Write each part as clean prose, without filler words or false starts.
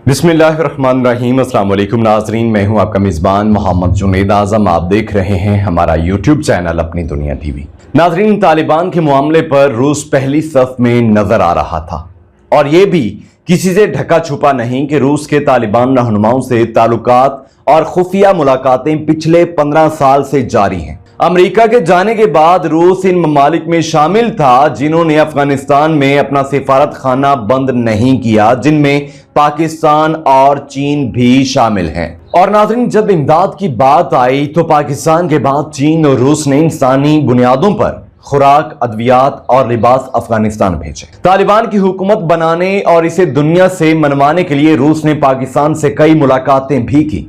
बिस्मिल्लाहिर्रहमानिर्रहीम। अस्सलाम वालेकुम नाज़रीन, मैं हूं आपका मेज़बान मोहम्मद जुनैद आज़म। आप देख रहे हैं हमारा यूट्यूब चैनल अपनी दुनिया टीवी। नाज़रीन, तालिबान के मामले पर रूस पहली सफ में नजर आ रहा था और ये भी किसी से ढका छुपा नहीं कि रूस के तालिबान रहनुमाओं से ताल्लुकात और खुफिया मुलाकातें पिछले 15 साल से जारी हैं। अमेरिका के जाने के बाद रूस इन ममालिक में शामिल था जिन्होंने अफगानिस्तान में अपना सिफारत खाना बंद नहीं किया, जिनमें पाकिस्तान और चीन भी शामिल हैं। और नाज़रीन, जब इमदाद की बात आई तो पाकिस्तान के बाद चीन और रूस ने इंसानी बुनियादों पर खुराक, अद्वियात और लिबास अफगानिस्तान भेजे। तालिबान की हुकूमत बनाने और इसे दुनिया से मनवाने के लिए रूस ने पाकिस्तान से कई मुलाकातें भी की।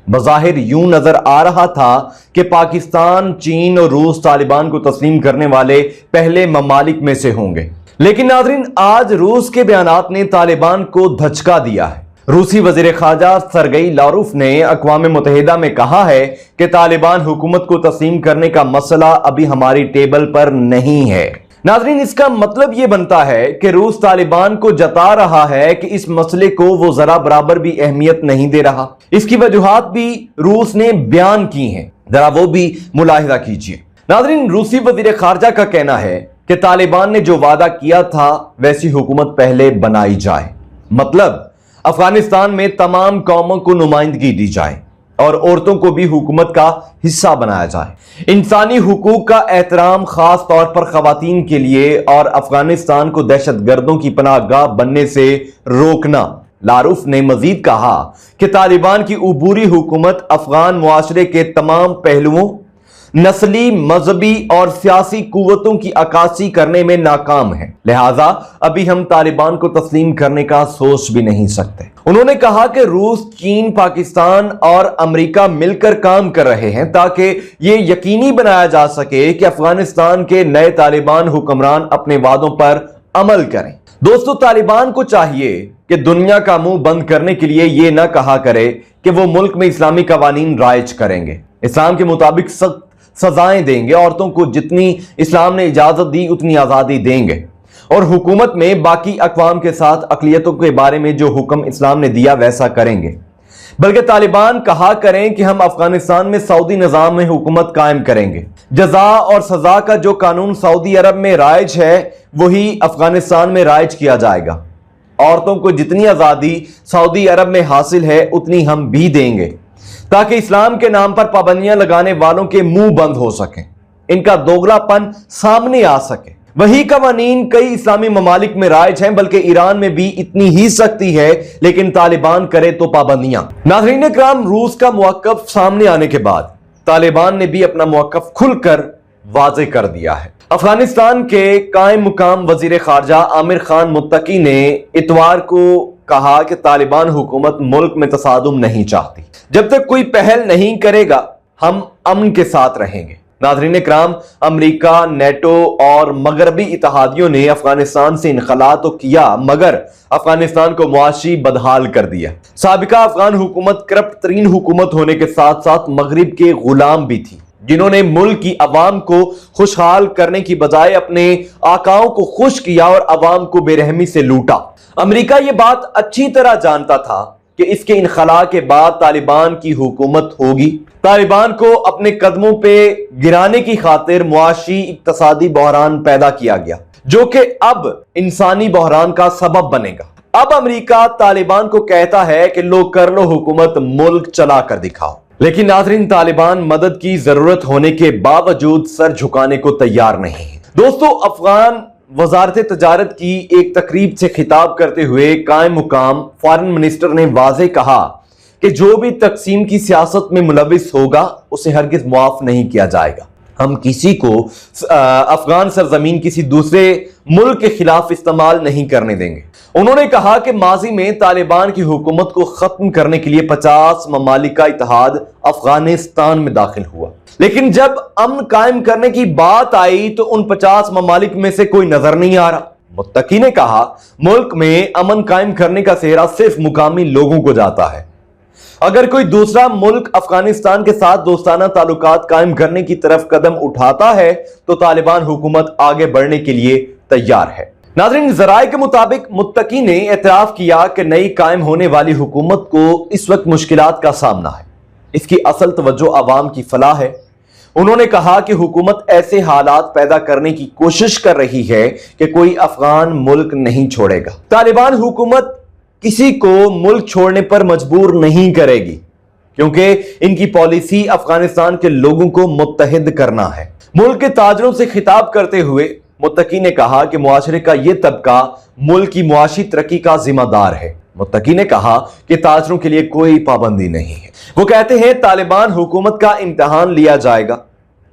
बज़ाहिर यूं नजर आ रहा था कि पाकिस्तान, चीन और रूस तालिबान को तस्लीम करने वाले पहले ममालिक में से होंगे, लेकिन नाज़रीन, आज रूस के बयानात ने तालिबान को धचका दिया है। रूसी वज़ीर ख़ारजा सरगई लारोफ ने अक़वाम मुत्तहिदा में कहा है कि तालिबान हुकूमत को तस्लीम करने का मसला अभी हमारी टेबल पर नहीं है। नाज़रीन, इसका मतलब यह बनता है कि रूस तालिबान को जता रहा है कि इस मसले को वो जरा बराबर भी अहमियत नहीं दे रहा। इसकी वजूहात भी रूस ने बयान की हैं, जरा वो भी मुलाहिजा कीजिए। नाज़रीन, रूसी वज़ीर ख़ारजा का कहना है कि तालिबान ने जो वादा किया था वैसी हुकूमत पहले बनाई जाए, मतलब अफगानिस्तान में तमाम कौमों को नुमाइंदगी दी जाए और औरतों को भी हुकूमत का हिस्सा बनाया जाए। इंसानी हुकूक का एहतराम, खास तौर पर खवातीन के लिए, और अफगानिस्तान को दहशतगर्दों की पनाहगाह बनने से रोकना। लारूफ ने मजीद कहा कि तालिबान की उबूरी हुकूमत अफगान मुआशरे के तमाम पहलुओं, नस्ली, मजहबी और सियासी कुव्वतों की अक्कासी करने में नाकाम है, लिहाजा अभी हम तालिबान को तस्लीम करने का सोच भी नहीं सकते। उन्होंने कहा कि रूस, चीन, पाकिस्तान और अमेरिका मिलकर काम कर रहे हैं ताकि ये यकीनी बनाया जा सके कि अफगानिस्तान के नए तालिबान हुक्मरान अपने वादों पर अमल करें। दोस्तों, तालिबान को चाहिए कि दुनिया का मुंह बंद करने के लिए ये ना कहा करे कि वो मुल्क में इस्लामी कवानीन राइज करेंगे, इस्लाम के मुताबिक सख्त सजाएं देंगे, औरतों को जितनी इस्लाम ने इजाजत दी उतनी आजादी देंगे, और हुकूमत में बाकी अक़वाम के साथ अक़लियतों के बारे में जो हुक्म इस्लाम ने दिया वैसा करेंगे। बल्कि तालिबान कहा करें कि हम अफगानिस्तान में सऊदी निज़ाम में हुकूमत कायम करेंगे। जजा और सजा का जो कानून सऊदी अरब में राइज है वही अफगानिस्तान में राइज किया जाएगा। औरतों को जितनी आज़ादी सऊदी अरब में हासिल है उतनी हम भी देंगे, ताकि इस्लाम के नाम पर पाबंदियां लगाने वालों के मुंह बंद हो सकें, इनका दोगलापन सामने आ सके। वही कवानीन कई इस्लामी ममालिक में राइज हैं, बल्कि ईरान में भी इतनी ही सख्ती है, लेकिन तालिबान करे तो पाबंदियां। नाज़रीन इकराम, रूस का मौक़िफ़ सामने आने के बाद तालिबान ने भी अपना मौक़िफ़ खुलकर वाज़े कर दिया है। अफगानिस्तान के कायम मुकाम वज़ीर ख़ारजा आमिर खान मुत्तकी ने इतवार को कहा कि तालिबान हुकूमत मुल्क में तसादुम नहीं चाहती। जब तक कोई पहल नहीं करेगा हम अमन के साथ रहेंगे। नाज़रीन इकराम, अमेरिका, नेटो और मगरबी इत्तेहादियों ने अफगानिस्तान से इनखला तो किया, मगर अफगानिस्तान को मुआशी बदहाल कर दिया। साबिका अफगान हुकूमत करप्ट तरीन हुकूमत होने के साथ साथ मगरिब के गुलाम भी थी, जिन्होंने मुल्क की अवाम को खुशहाल करने की बजाय अपने आकाओं को खुश किया और अवाम को बेरहमी से लूटा। अमेरिका ये बात अच्छी तरह जानता था कि इसके इनखला के बाद तालिबान की हुकूमत होगी। तालिबान को अपने कदमों पे गिराने की खातिर मुआशी इक्तसादी बहरान पैदा किया गया, जो कि अब इंसानी बहरान का सबब बनेगा। अब अमेरिका तालिबान को कहता है कि लो कर लो हुकूमत, मुल्क चला कर दिखाओ। लेकिन नाज़रीन, तालिबान मदद की जरूरत होने के बावजूद सर झुकाने को तैयार नहीं है। दोस्तों, अफगान वजारत तजारत की एक तकरीब से खिताब करते हुए कायम मुकाम फॉरेन मिनिस्टर ने वाज़े कहा कि जो भी तकसीम की सियासत में मुलविस होगा उसे हरगिज मुआफ नहीं किया जाएगा। हम किसी को अफगान सरजमीन किसी दूसरे मुल्क के खिलाफ इस्तेमाल नहीं करने देंगे। उन्होंने कहा कि माजी में तालिबान की हुकूमत को खत्म करने के लिए 50 ममालिक का इत्तेहाद अफगानिस्तान में दाखिल हुआ, लेकिन जब अमन कायम करने की बात आई तो उन 50 ममालिक में से कोई नजर नहीं आ रहा। मुत्तकी ने कहा, मुल्क में अमन कायम करने का सेहरा सिर्फ मुकामी लोगों को जाता है। अगर कोई दूसरा मुल्क अफगानिस्तान के साथ दोस्ताना ताल्लुकात कायम करने की तरफ कदम उठाता है तो तालिबान हुकूमत आगे बढ़ने के लिए तैयार है। नाज़रीन, ज़राए के मुताबिक मुत्तकी ने एतराफ़ किया कि नई कायम होने वाली हुकूमत को इस वक्त मुश्किलात का सामना है। इसकी असल तवज्जो अवाम की फलाह है। उन्होंने कहा कि हुकूमत ऐसे हालात पैदा करने की कोशिश कर रही है कि कोई अफगान मुल्क नहीं छोड़ेगा। तालिबान हुकूमत किसी को मुल्क छोड़ने पर मजबूर नहीं करेगी, क्योंकि इनकी पॉलिसी अफगानिस्तान के लोगों को मुत्तहिद करना है। मुल्क के ताजरों से खिताब करते हुए मुत्तकी ने कहा कि मुआशरे का यह तबका मुल्क की मुआशी तरक्की का जिम्मेदार है। मुत्तकी ने कहा कि ताजरों के लिए कोई पाबंदी नहीं है। वो कहते हैं तालिबान हुकूमत का इम्तिहान लिया जाएगा,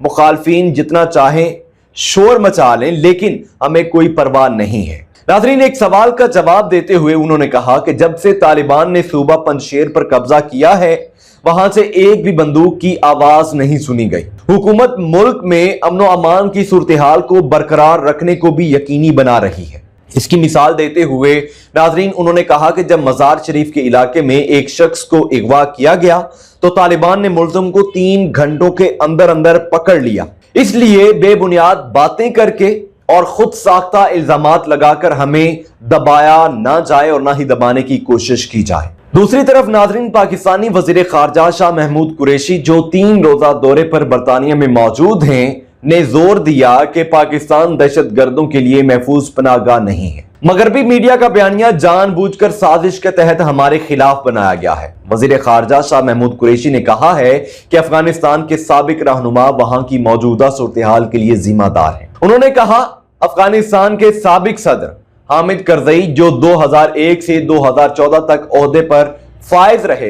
मुखालफीन जितना चाहें शोर मचा लें, लेकिन हमें कोई परवाह नहीं है। नाज़रीन, एक सवाल का जवाब देते हुए उन्होंने कहा कि जब से तालिबान ने सूबा पंजशेर पर कब्जा किया है, वहां से एक भी बंदूक की आवाज नहीं सुनी गई। हुकूमत मुल्क में अमन व अमान की सूरत-ए-हाल को बरकरार रखने को भी यकीनी बना रही है। इसकी मिसाल देते हुए नाज़रीन उन्होंने कहा कि जब मज़ार शरीफ के इलाके में एक शख्स को अगवा किया गया तो तालिबान ने मुल्ज़िम को 3 घंटों के अंदर अंदर पकड़ लिया। इसलिए बेबुनियाद बातें करके और खुद साख्ता इल्जामात लगाकर हमें दबाया ना जाए और ना ही दबाने की कोशिश की जाए। दूसरी तरफ नाज़रीन, पाकिस्तानी वज़ीर ख़ारजा शाह महमूद कुरैशी जो 3 रोज़ा दौरे पर बरतानिया में मौजूद हैं, ने जोर दिया कि पाकिस्तान दहशतगर्दों के लिए महफूज पनाहगाह नहीं है। मगरबी मीडिया का बयानिया जानबूझकर साजिश के तहत हमारे खिलाफ बनाया गया है। वज़ीर ख़ारजा शाह महमूद कुरैशी ने कहा है कि अफगानिस्तान के साबिक रहनुमा वहां की मौजूदा सूरत-ए-हाल के लिए जिम्मेदार है। उन्होंने कहा अफगानिस्तान के साबिक सदर हामिद करज़ई जो 2001 से 2014 तक ओहदे पर फायज रहे,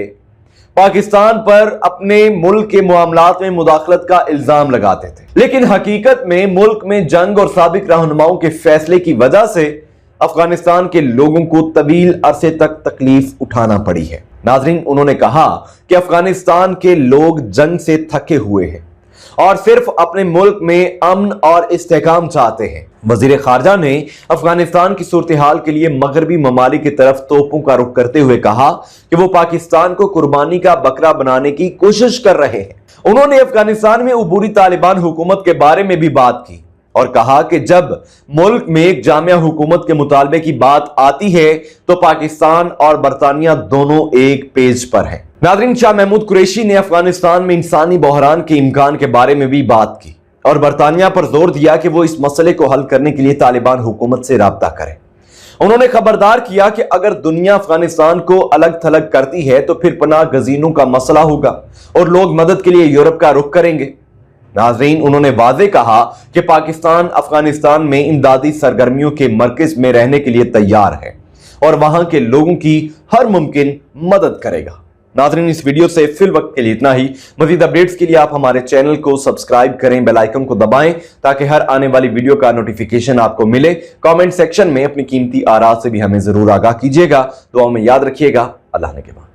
पाकिस्तान पर अपने मुल्क के मामलात में मुदाखलत का इल्जाम लगाते थे, लेकिन हकीकत में मुल्क में जंग और साबिक रहनुमाओं के फैसले की वजह से अफगानिस्तान के लोगों को तवील अरसे तक तकलीफ उठाना पड़ी है। नाज़रीन, उन्होंने कहा कि अफगानिस्तान के लोग जंग से थके हुए हैं और सिर्फ अपने मुल्क में अमन और इस्तेहकाम चाहते हैं। वज़ीर ख़ारजा ने अफगानिस्तान की सूरत-ए-हाल के लिए मगरबी ममालिक की तरफ तोपों का रुख करते हुए कहा कि वो पाकिस्तान को कुर्बानी का बकरा बनाने की कोशिश कर रहे हैं। उन्होंने अफगानिस्तान में उबूरी तालिबान हुकूमत के बारे में भी बात की और कहा कि जब मुल्क में एक जामिया हुकूमत के मुतालबे की बात आती है तो पाकिस्तान और बरतानिया दोनों एक पेज पर हैं। नाज़रीन, शाह महमूद कुरैशी ने अफगानिस्तान में इंसानी बहरान के इम्कान के बारे में भी बात की और बरतानिया पर जोर दिया कि वो इस मसले को हल करने के लिए तालिबान हुकूमत से राब्ता करे। उन्होंने खबरदार किया कि अगर दुनिया अफगानिस्तान को अलग थलग करती है तो फिर पनाह गजीनों का मसला होगा और लोग मदद के लिए यूरोप का रुख करेंगे। नाज़रीन, उन्होंने वाज़े कहा कि पाकिस्तान अफगानिस्तान में इमदादी सरगर्मियों के मरकज में रहने के लिए तैयार है और वहां के लोगों की हर मुमकिन मदद करेगा। नाज़रीन, इस वीडियो से फिल वक्त के लिए इतना ही। मज़ीद अपडेट्स के लिए आप हमारे चैनल को सब्सक्राइब करें, बेल आइकन को दबाएं ताकि हर आने वाली वीडियो का नोटिफिकेशन आपको मिले। कमेंट सेक्शन में अपनी कीमती आरात से भी हमें जरूर आगाह कीजिएगा। दुआ में याद रखिएगा। अल्लाह ने के बाद।